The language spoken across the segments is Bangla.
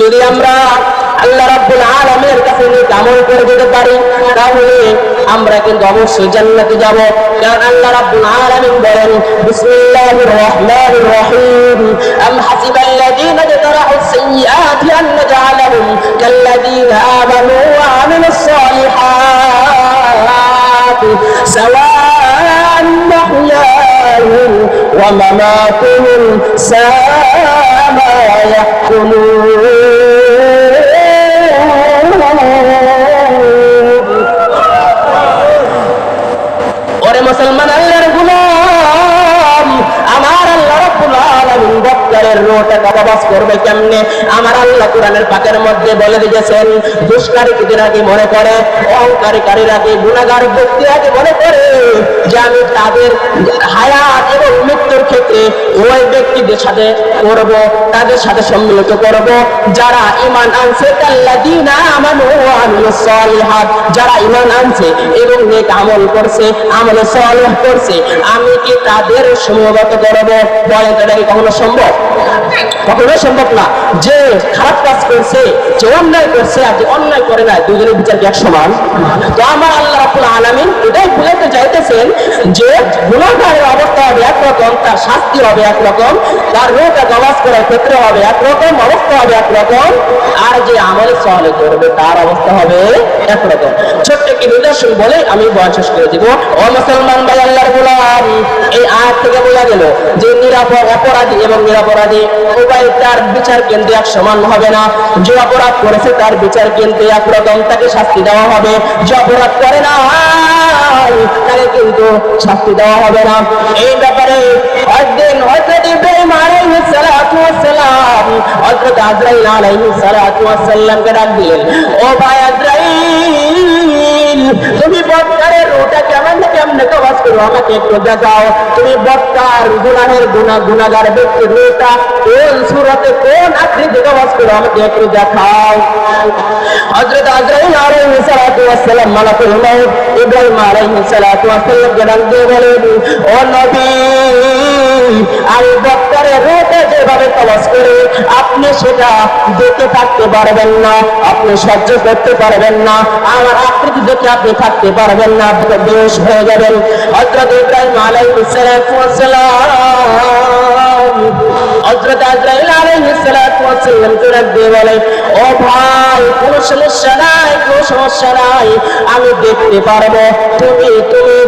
যদি আমরা আল্লাহ রাব্বুল আলামিনের কাছে আমল করে যেতে পারি তাহলে আমরা কিন্তু অবশ্যই জান্নাতে যাব। কারণ আল্লাহ রাব্বুল আলামিন বলেন বিসমিল্লাহির রহমানির রহিম আম হাসিবাল্লাযীনা ইয়াজরাহুস সাইয়্যাতি আন নাজআলাহুম কাল্লাযীনা আমানু ওয়া আমিলুস সালিহাতি সাওয়া'আন মাহইয়াহুম ওয়া মামাতুহুম সা'a মা ইয়াহকুমুন। মুসলমান আল্লাহর গোলাম, আমার আল্লাহ রাব্বুল আলামিন বক্তারের রোটা কবাস করবে কেমনে? আমার আল্লাহ কোরআনের পাকের মধ্যে বলে দিয়েছেন, দুষ্কারীদের আগে মনে করে, অহংকারীকারীর আগে, গুনাহগার ব্যক্তির আগে মনে করে যে আমি তাদের হায়াত এবং মৃত্যুর ক্ষেত্রে ওই ব্যক্তিদের সাথে করব, তাদের সাথে সম্মিলিত করব যারা ঈমান আনছে, কাল্লাযীনা আমানু ওয়া আমিলুস সালিহাত, যারা ঈমান আনছে এবং নেক আমল করছে, আমল সালেহ করছে, আমি কি তাদের সমবেত করব? বলেন এটা কি কখনো সম্ভব? কখনো সম্ভব না। যে খারাপ কাজ করছে, যে অন্যায় করছে আর যে অন্যায় করে না, দুজনের বিচার কি এক সমান? তো আমার আল্লাহ রাব্বুল আলামিন এটাই বুঝাতে চাইতেছেন যে গুনাহগারের অবস্থা হবে একরকম, তার শাস্তি হবে একরকম, তার রোগা গলাস করার ক্ষেত্রে হবে একরকম, অবস্থা হবে একরকম, আর যে আমল সালেহ করবে তার অবস্থা হবে একরকম। ছোট্ট একটি নিদর্শন বলে আমি বয়ান শেষ করে দিব। ও মুসলমান ভাই আল্লাহর গোলাম, এই আয়াত থেকে বোঝা গেল যে অপরাধী এবং নিরপরাধী উভয় তার বিচার কিন্তু এক সমান হবে না। যে অপরাধ করেছে তার বিচার কিন্তু একরকম, তাকে শাস্তি দেওয়া হবে। যে অপরাধ করে না তাকে কিন্তু শাস্তি দেওয়া হবে না। এই ব্যাপারে একদিন হযরত ইব্রাহিম আলাইহিস সালাতু ওয়াস সালাম হযরত আজরাইল আলাইহিস সালাতু ওয়াস সালামকে ডাক দিলেন, ও ভাই আজরাইল, তুমি বক্তারের রোটা কেমনে কবাস করো, আমাকে একটু দেখাও। তুমি বক্তার গুনাহের গুনাহগার ব্যক্তির রোটা কোন সূরাতে কোন আকৃতি কবাস করো, আমাকে একটু দেখাও। হযরত আজরাইল আলাইহিস সালাতু ওয়াস সালাম মালাকুল মউত ইব্রাহিম আলাইহিস সালাতু ওয়াস সালামকে ডাক দিয়ে বলেন, ও নবী, আমি বক্তারের রোটা যেভাবে কবাস করি আপনি সেটা দেখে থাকতে পারবেন না, আপনি সহ্য করতে পারবেন না, আমার আকৃতি দেখে আপনি থাকতে পারবেন না, আপনি বেহুশ হয়ে যাবেন। হযরত ইব্রাহিম আলাইহিস সালাতু ওয়াস সালাম হযরত আজরাইল আলাইহিস সালাতু ওয়াস সালাম কে ডাক দিয়ে বলে, ও ভাই, কোনো সমস্যা নাই, কোনো সমস্যা নাই, আমি দেখতে পারবো। তুমি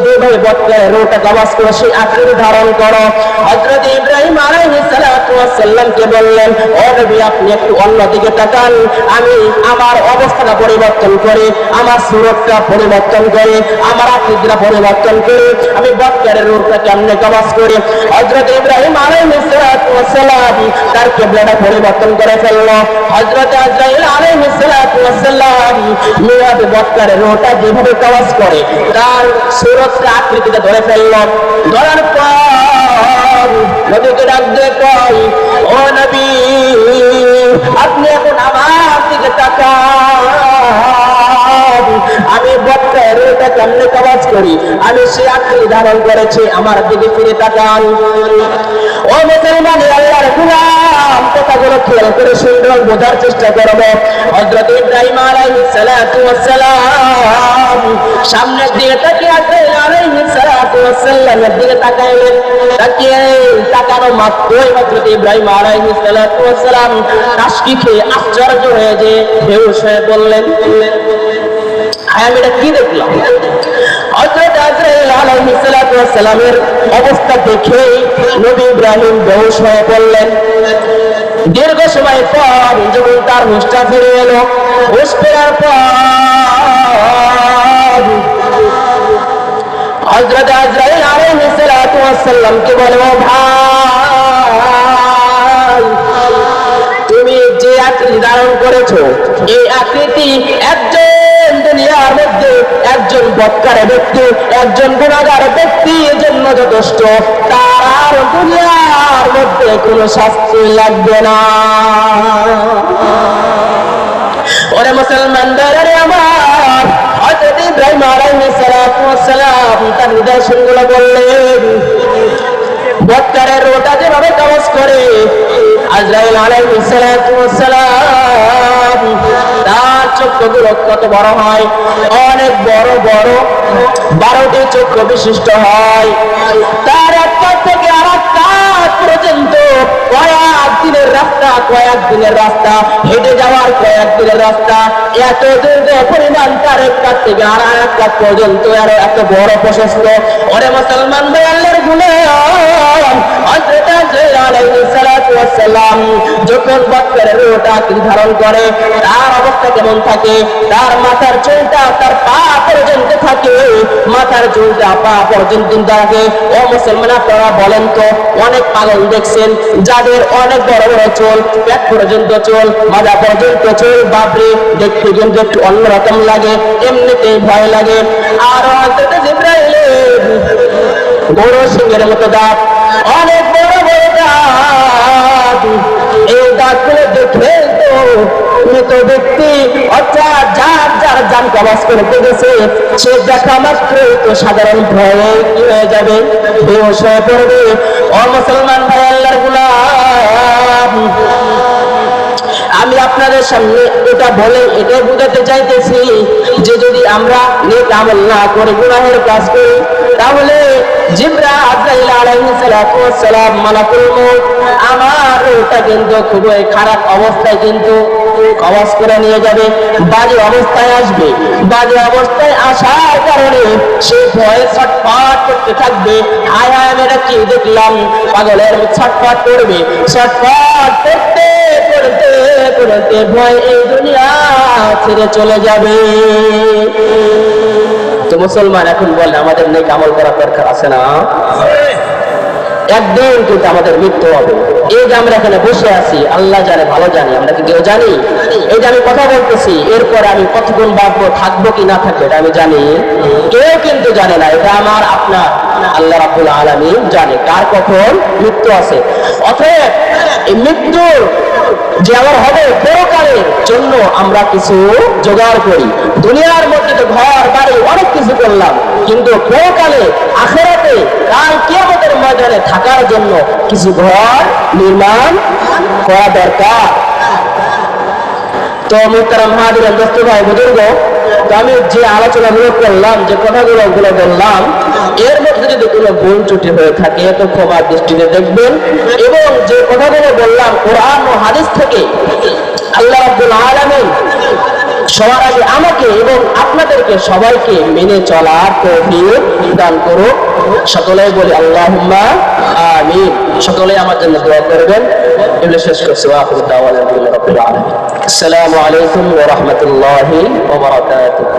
যেভাবে বক্তারের রোটা কবাস করো সেই আকৃতি ধারণ করো। হযরত ইব্রাহিম আলাইহিস সালাতু ওয়াস সালামকে বললেন, ও নবী, আপনি একটু অন্যদিকে তাকান, আমি আমার অবস্থাটা পরিবর্তন করে, আমার সুরতটা পরিবর্তন করে, আমার আকৃতিটা পরিবর্তন করে আমি বক্তারের রোটা কেমনে কবাস করি। হযরত ইব্রাহিম আলাইহিস সালাতু ওয়াস সালাম তার কিবলাটা পরিবর্তন করে ফেলল। হযরত আজরাইল আলাইহিস সালাতু ওয়াস সালাম মিরাবে বক্তারের রোটা যেভাবে কবাস করে তার সুরতটা আকৃতিটা ধরে ফেলল। ধরার পর নবীকে ডাক দিয়ে কয়, ও নবী, আপনি এখন আমার দিকে তাকান, আমি বক্তারের রোটা কেমনে কবাস করি, আমি সে আকৃতি ধারণ করেছি, আমার দিকে ফিরে তাকান। ও মুসলমান আল্লাহর গোলাম, কথাগুলো খেয়াল করে সুন্দর বোঝার চেষ্টা করব। হযরত ইব্রাহিম আলাইহিস সালাতু ওয়াস সালাম সামনের দিকে তাকিয়ে আজরাইল আলাইহিস সালাতু ওয়াস সালামের দিকে তাকাইলেন। তাকানো মাত্রই হযরত ইব্রাহিম আলাইহিস সালাতু ওয়াস সালাম টাসকি খেয়ে আশ্চর্য হয়ে যে বেহুশ হয়ে বললেন, আমি এটা কি দেখলাম? হযরত আজরাইল আলাইহিস সালাতু ওয়াস সালামের অবস্থা দেখে নবী ইব্রাহিম বেহুশ হয়ে পড়লেন। দীর্ঘ সময় পর যখন তার হুঁশটা ফিরে এলো, হুঁশ ফেরার পর হযরত আজরাইল আলাইহিস সালাতু ওয়াস সালামকে বলে, ও ভাই, তুমি যে আকৃতি ধারণ করেছো এই আকৃতি একজন দুনিয়ার মধ্যে একজন বক্তার ব্যক্তি, একজন গুনাহগার ব্যক্তির জন্য যথেষ্ট, তার দুনিয়ার মধ্যে কোনো শাস্তি লাগবে না। ওরে মুসলমান ভাইরা আমার, হযরত ইব্রাহিম আলাইহিস সালাতু ওয়াস সালাম তার নিদর্শনগুলো বললেন। বক্তারের রোটা যেভাবে কবজ করে আজরাইল আলাইহিস সালাতু ওয়াস সালাম চোখগুলো কত বড় হয়, অনেক বড় বড় 12টি চক্ষু বিশিষ্ট হয়। তার এক কাছ থেকে আর এক কাছ পর্যন্ত কয়েক দিনের রাস্তা, হেঁটে যাওয়ার কয়েক দিনের রাস্তা, এত দীর্ঘ পরিমাণ তার এক কাছ থেকে আর এক কাছ পর্যন্ত আরো এত বড় প্রশস্ত। ওরে মুসলমান ভাই, আল্লাহর গোলাম হযরত আজরাইল আলাইহিস সালাতু ওয়াস সালাম যখন বৎকারের রূহটা ধারণ করে, তার অবস্থা কেমন থাকে? তার মাথার চুলটা তার পা পর্যন্ত থাকে, মাথার চুলটা পা পর্যন্ত থাকে। ও মুসলমান, আপনারা বলেন তো, অনেক পাগল দেখছেন যাদের অনেক বড় বড় চুল, পেট পর্যন্ত চুল, মাজা পর্যন্ত চুল, বাপরে দেখতে কিন্তু একটু অন্যরকম লাগে, এমনিতেই ভয় লাগে। আর হযরত জিবরাইলের বড় সিংহের মতো দাঁত, অনেক বড় বড় দাঁত। এই দাঁতগুলো দেখে তো মৃত ব্যক্তি অর্থাৎ যার যার জান কবজ করতে গেছে, সে দেখা মাত্র তো সাধারণ ভয়ে কি হয়ে যাবে, বেহুশ হয়ে পড়বে। ও মুসলমান ভাই, আল্লাহর গোলাম, আমি আপনাদের সামনে এটা বলে এটাই বুঝাতে চাইতেছি যে যদি আমরা নেক আমল না করে গুনাহের কাজ করি, তাহলে জিবরাইল আলাইহিস সালাতু ওয়াস সালাম মালাকুল মউত আমার ওটা কিন্তু খুবই খারাপ অবস্থায় কিন্তু কবজ করে নিয়ে যাবে, বাজে অবস্থায় আসবে। বাজে অবস্থায় আসার কারণে সে ভয়ে ছটফট করতে থাকবে। হায় হায়, আমি এটা কি দেখলাম, পাগলের ছটফট করবে। ছটফট করতে করতে করতে ভয় এই দুনিয়া ছেড়ে চলে যাবে। তো মুসলমান, এখন বলে আমাদের নেক আমল করার দরকার আছে না? একদিন কিন্তু আমাদের মৃত্যু হবে। এই যে আমরা এখানে বসে আছি, আল্লাহ জানে, ভালো জানি, আমরা কি কেউ জানি? এই যে আমি কথা বলতেছি, এরপরে আমি কতক্ষণ বাঁচবো, থাকবো কি না থাকবো, এটা আমি জানি? কেউ কিন্তু জানে না। এটা আমার আপনার আল্লাহ রাব্বুল আলামিন জানে কার কখন মৃত্যু আছে। অতএব এই মৃত্যুর যে আমার হবে পরকালের জন্য আমরা কিছু জোগাড় করি। দুনিয়ার মধ্যে তো ঘর বাড়ি অনেক কিছু করলাম, কিন্তু পরকালে আখিরাতে কাল কিয়ামতের ময়দানে থাকার জন্য কিছু ঘর নির্মাণ করা দরকার। তো মুহতারাম হাজিরান, দোস্ত ভাই বুজুর্গ, তো আমি যে আলোচনাগুলো করলাম, যে কথাগুলো বললাম, এর মধ্যে যদি কোনো ভুল ত্রুটি হয়ে থাকে তো ক্ষমার দৃষ্টিতে দেখবেন। এবং যে কথাগুলো বললাম কোরআন ও হাদিস থেকে, আল্লাহ রাব্বুল আলামিন সবার আগে আমাকে এবং আপনাদেরকে সবাইকে মেনে চলার তৌফিক দান করুক। সকলেই বলি আল্লাহুম্মা আমিন। সকলেই আমার জন্য দোয়া করবেন। এগুলো শেষ করছি। ওয়া আখিরু দাওয়ানা আলহামদুলিল্লাহি রাব্বিল আলামিন। আসসালামু আলাইকুম ওয়া রাহমাতুল্লাহি ওয়া বারাকাতুহু।